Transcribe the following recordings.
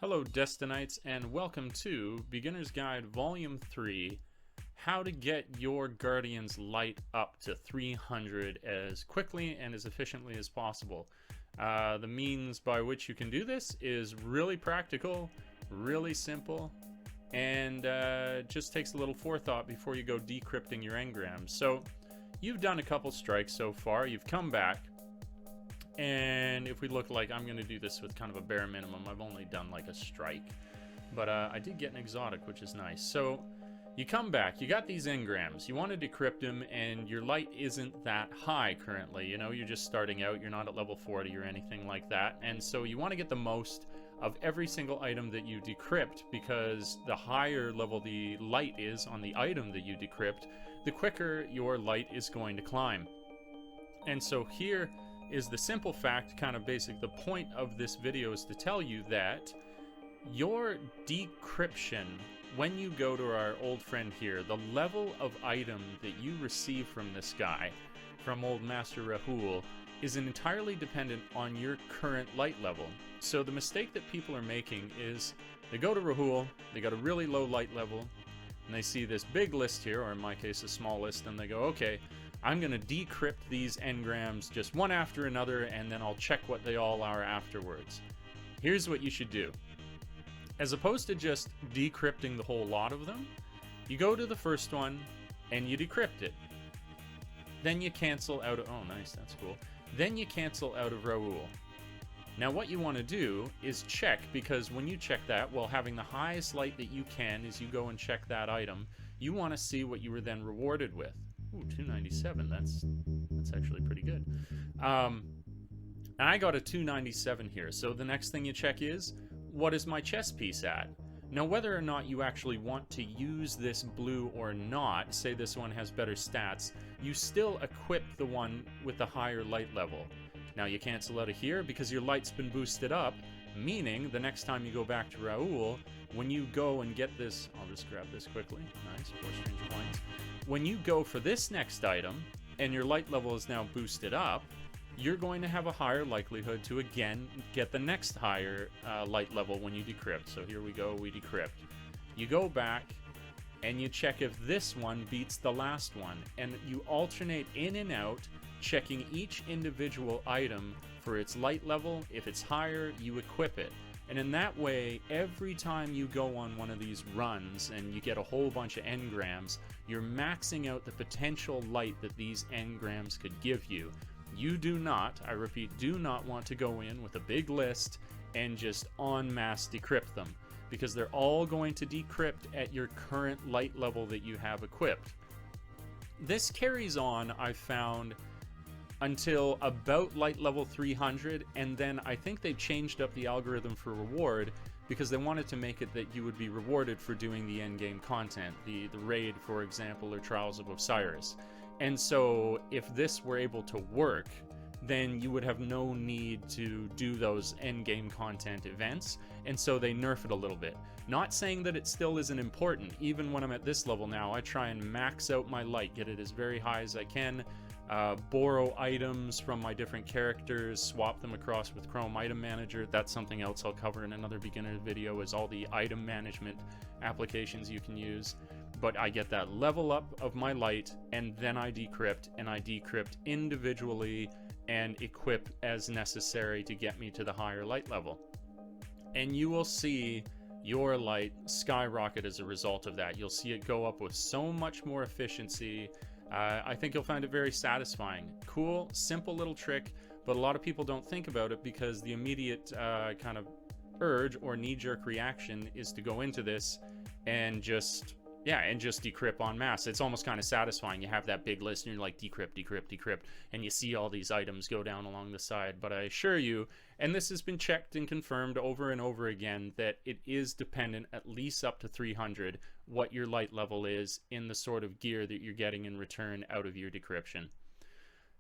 Hello Destinites, and welcome to Beginner's Guide Volume 3, How to Get Your Guardian's Light up to 300 as quickly and as efficiently as possible. The means by which you can do this is really practical, really simple, and just takes a little forethought before you go decrypting your engrams. So, you've done a couple strikes so far, you've come back, and if we look like, I'm going to do this with kind of a bare minimum. I've only done like a strike. But I did get an exotic, which is nice. So you come back, you got these engrams, you want to decrypt them, and your light isn't that high currently. You know, you're just starting out, you're not at level 40 or anything like that. And so you want to get the most of every single item that you decrypt, because the higher level the light is on the item that you decrypt, the quicker your light is going to climb. And so here is the simple fact, kind of basic. The point of this video is to tell you that your decryption, when you go to our old friend here, the level of item that you receive from this guy, from old Master Rahul, is entirely dependent on your current light level. So the mistake that people are making is they go to Rahul, they got a really low light level, and they see this big list here, or in my case a small list, and they go, okay, I'm going to decrypt these engrams just one after another, and then I'll check what they all are afterwards. Here's what you should do. As opposed to just decrypting the whole lot of them, you go to the first one, and you decrypt it. Then you cancel out of... Oh, nice, that's cool. Then you cancel out of Rahul. Now what you want to do is check, because when you check that, while having the highest light that you can as you go and check that item, you want to see what you were then rewarded with. Ooh, 297, that's actually pretty good. And I got a 297 here, so the next thing you check is, what is my chess piece at? Now whether or not you actually want to use this blue or not, say this one has better stats, you still equip the one with the higher light level. Now you cancel out of here because your light's been boosted up, meaning the next time you go back to Rahul, when you go and get this, I'll just grab this quickly, nice, 4 strange points. When you go for this next item, and your light level is now boosted up, you're going to have a higher likelihood to again get the next higher light level when you decrypt. So here we go, we decrypt. You go back, and you check if this one beats the last one, and you alternate in and out, checking each individual item for its light level. If it's higher, you equip it. And in that way, every time you go on one of these runs and you get a whole bunch of engrams, you're maxing out the potential light that these engrams could give you. You do not, I repeat, do not want to go in with a big list and just en masse decrypt them, because they're all going to decrypt at your current light level that you have equipped. This carries on, I've found, until about light level 300, and then I think they changed up the algorithm for reward because they wanted to make it that you would be rewarded for doing the endgame content, the raid, for example, or Trials of Osiris. And so if this were able to work, then you would have no need to do those endgame content events, and so they nerf it a little bit. Not saying that it still isn't important. Even when I'm at this level now, I try and max out my light, get it as very high as I can, borrow items from my different characters, swap them across with Chrome Item Manager. That's something else I'll cover in another beginner video, is all the item management applications you can use. But I get that level up of my light, and then I decrypt, and I decrypt individually and equip as necessary to get me to the higher light level. And you will see your light skyrocket as a result of that. You'll see it go up with so much more efficiency. I think you'll find it very satisfying. Cool, simple little trick, but a lot of people don't think about it because the immediate kind of urge or knee-jerk reaction is to go into this and just decrypt en masse. It's almost kind of satisfying. You have that big list and you're like, decrypt, decrypt, decrypt, and you see all these items go down along the side. But I assure you, and this has been checked and confirmed over and over again, that it is dependent at least up to 300 what your light level is in the sort of gear that you're getting in return out of your decryption.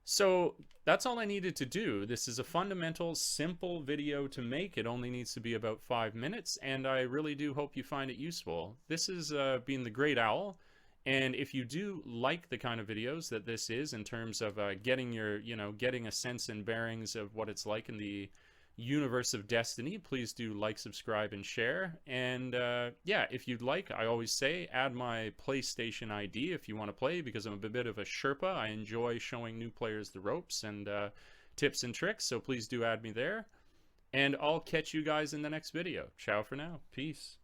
So that's all I needed to do. This is a fundamental, simple video to make. It only needs to be about 5 minutes, and I really do hope you find it useful. This has been the Great Owl, and if you do like the kind of videos that this is in terms of getting your, getting a sense and bearings of what it's like in the universe of Destiny, please do like, subscribe, and share. And yeah, if you'd like, I always say, add my PlayStation ID if you want to play, because I'm a bit of a Sherpa. I enjoy showing new players the ropes and tips and tricks, so please do add me there. And I'll catch you guys in the next video. Ciao for now. Peace.